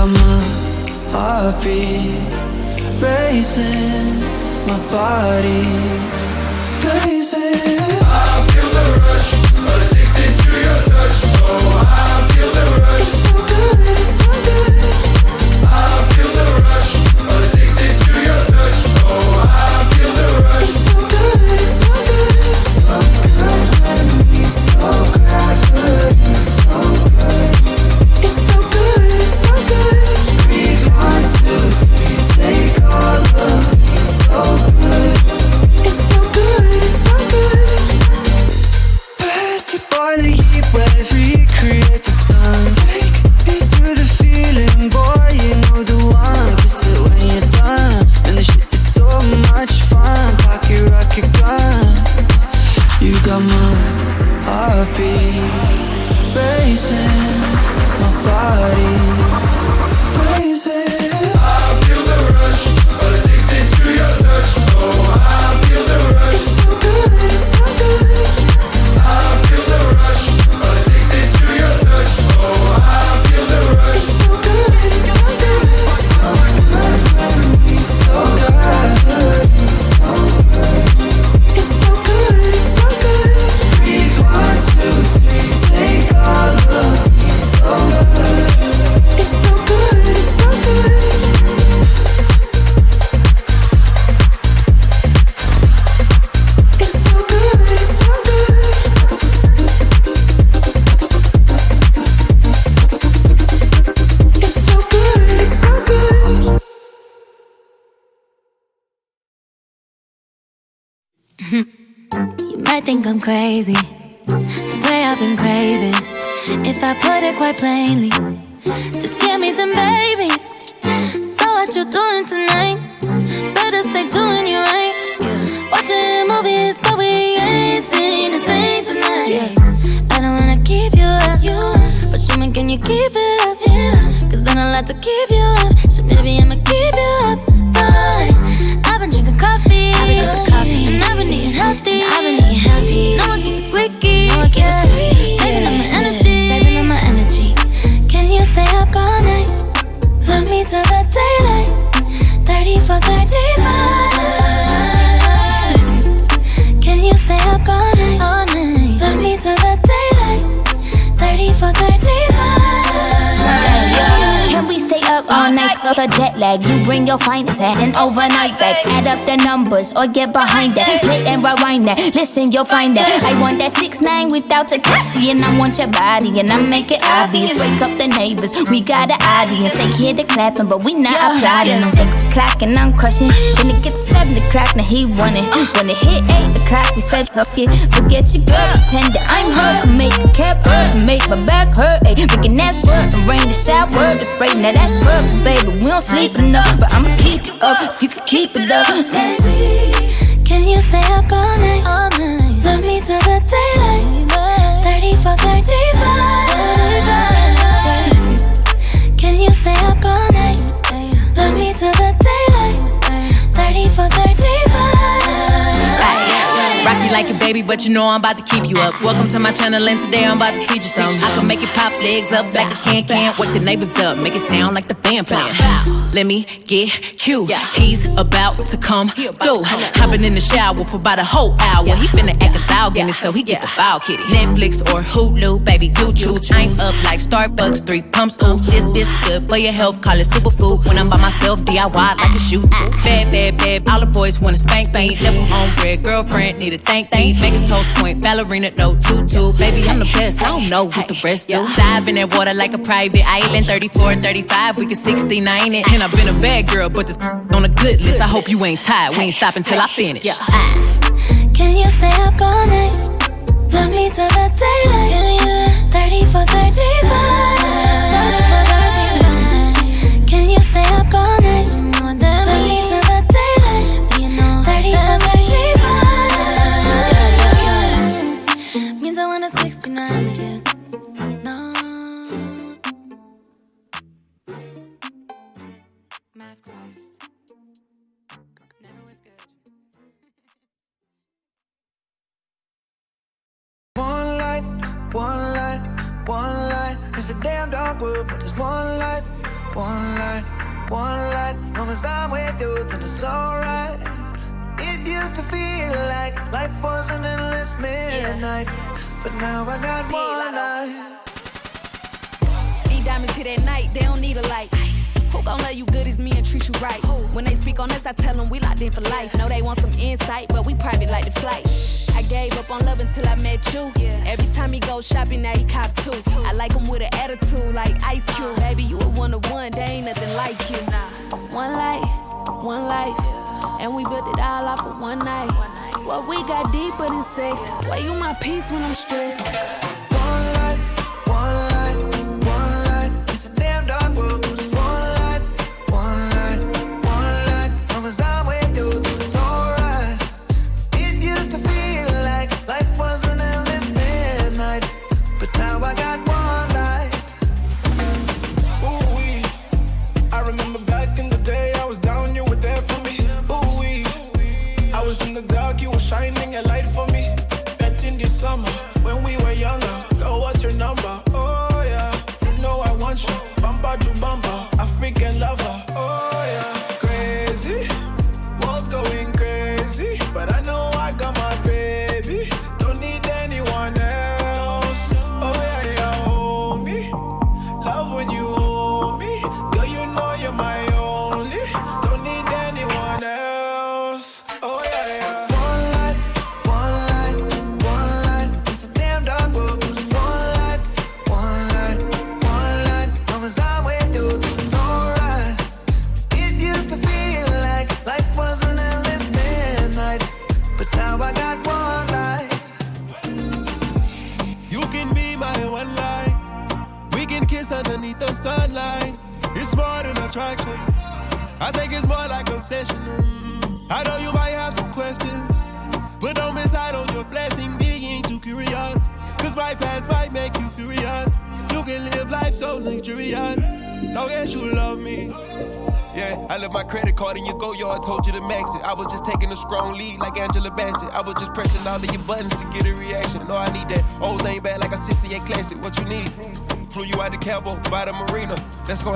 got my heartbeat racing, my body blazing. I feel the rush, addicted to your touch. Oh, I feel the rush. It's so good, it's so good. I feel the rush, addicted to your touch. Oh, I feel the rush. It's so good, it's so good. So good when we so gravity, so good. It's so good, it's so good. Breathe 1, 2, 3, take all of me, so good. It's so good, it's so good. Pass it by the heat wave, recreate the sun. Take me to the feeling, boy, you know the one. Kiss it when you're done, and the shit is so much fun. Pocket rocket gun, you got my heartbeat racing, my body blazing. I feel the rush, addicted to your touch. Oh, I feel the rush. It's so good, it's so good. I feel the rush, addicted to your touch. Oh, I feel the rush. It's so good, it's so good. So good when we so good, so good. It's so good, it's so good. Breathe 1, 2, 3, take all of me, so good. It's so good, it's so good. It's so good, it's so good. It's so good, it's so good. You might think I'm crazy, the way I've been craving. If I put it quite plainly, just give me them babies. So what you doing tonight? Better stay doing you right. Watching movies, but we ain't seen a thing tonight. I don't wanna keep you up, but show me, can you keep it up? Cause then I'll have to keep you up. So maybe I'ma keep you up. Fine. I've been drinking coffee, and I've been eating healthy. No one keeps squeaky, saving up my energy. Can you stay up all night? Love me till the daylight. 30 for 35. Can you stay up all night? Love me till the daylight. 30 for 35. Can we stay up all night? Up a jet lag. You bring your finest at an overnight bag. Add up the numbers or get behind that. Play and rewind that. Listen, you'll find that. I want that 6'9" without Takashi, and I want your body, and I make it obvious. Wake up the neighbors. We got an audience. They hear the clapping, but we not applauding. 6 o'clock and I'm crushing. Then it gets 7 o'clock. Now he running. When it hit 8 o'clock, we said forget your girl. Pretend that I'm her. Can make a cap hurt, make my back hurt. Ay, making that squirt and rain the shower. The spray, now that's perfect, baby. We don't sleep enough, but I'ma keep you up. If you could keep it up, Baby, can you stay up all night? Love me till the daylight. 30 for 35. Can you stay up all night? Love me till the daylight. 30 for 35. Rock you like a baby, but you know I'm about to keep you up. Welcome to my channel, and today I'm about to teach you something. I can make it pop legs up like a can. Wake the neighbors up, make it sound like the band playing. Let me get cute. He's about to come through. I've been in the shower for about a whole hour. He finna act a dog in it, so he get the foul kitty. Netflix or Hulu, baby, you choose. I'm up like Starbucks, 3 pumps, ooh. This good for your health, call it superfood. When I'm by myself, DIY like a shoe too. Bad, all the boys wanna spank me. Level on red, girlfriend need a thank me. Vegas toast point, ballerina, no tutu. Baby, I'm the best, I don't know what the rest do. Dive in that water like a private island. 34, 35, we can 69 it. And I've been a bad girl, but this on a good list. I hope you ain't tired, we ain't stopping till I finish. Can you stay up all night? Love me till the daylight. 30 for 35. Can you stay up all night? Love me till the daylight. 30 for 35. Means I want a 69 with you. No. Math class. Never was good. One light, it's a damn dark world, but there's one light, one light. Long as I'm with you, then it's alright. It used to feel like life was an endless midnight, but now I got one light. These diamonds hit at night, they don't need a light. Who gon' love you good as me and treat you right? When they speak on us, I tell them we locked in for life. Know they want some insight, but we private like the flight. I gave up on love until I met you. Every time he goes shopping, now he cop two. I like him with an attitude like Ice Cube. Baby, you a one of one, there ain't nothing like you. One light, one life, and we built it all off of one night. What we got deeper than sex. Why you my peace when I'm stressed? One light, one light, one light. It's a damn dark world, but it's one light, one light, one light. Long as I'm with you, it's alright. It used to feel like life was an endless midnight, but now I got one light. Ooh-wee. I remember back in the day, I was down, you were there for me. Ooh-wee. I was in the dark, you were shining a light for me. Back in the summer, when we were younger. Girl, what's your number? Oh yeah, you know I want you. Bumper to bumper, African lover. Oh yeah, crazy. World's going crazy, but I know I got my baby. Don't need anyone else. Oh yeah, yeah, hold me. Love when you hold me. Girl, you know you're my only. Don't need anyone else. Oh yeah, yeah. One light, one light, one light. It's a damn dark world, but it's one light, one light, one light. Long as I'm with you, it's alright. It used to feel like life was an endless midnight, but now I got one light. You can be my one light. We can kiss underneath the sunlight. It's more than attraction. I think it's more like obsession. I know you might have some questions, but don't miss out on your blessing being too curious. Cause my past might make you furious. You can live life so luxurious, long as you love me. Yeah, I left my credit card in your go yard, told you to max it. I was just taking a strong lead like Angela Bassett. I was just pressing all of your buttons to get a reaction. No, I need that old thing back like a 68 classic. What you need? Flew you out to Cabo by the marina. Let's go.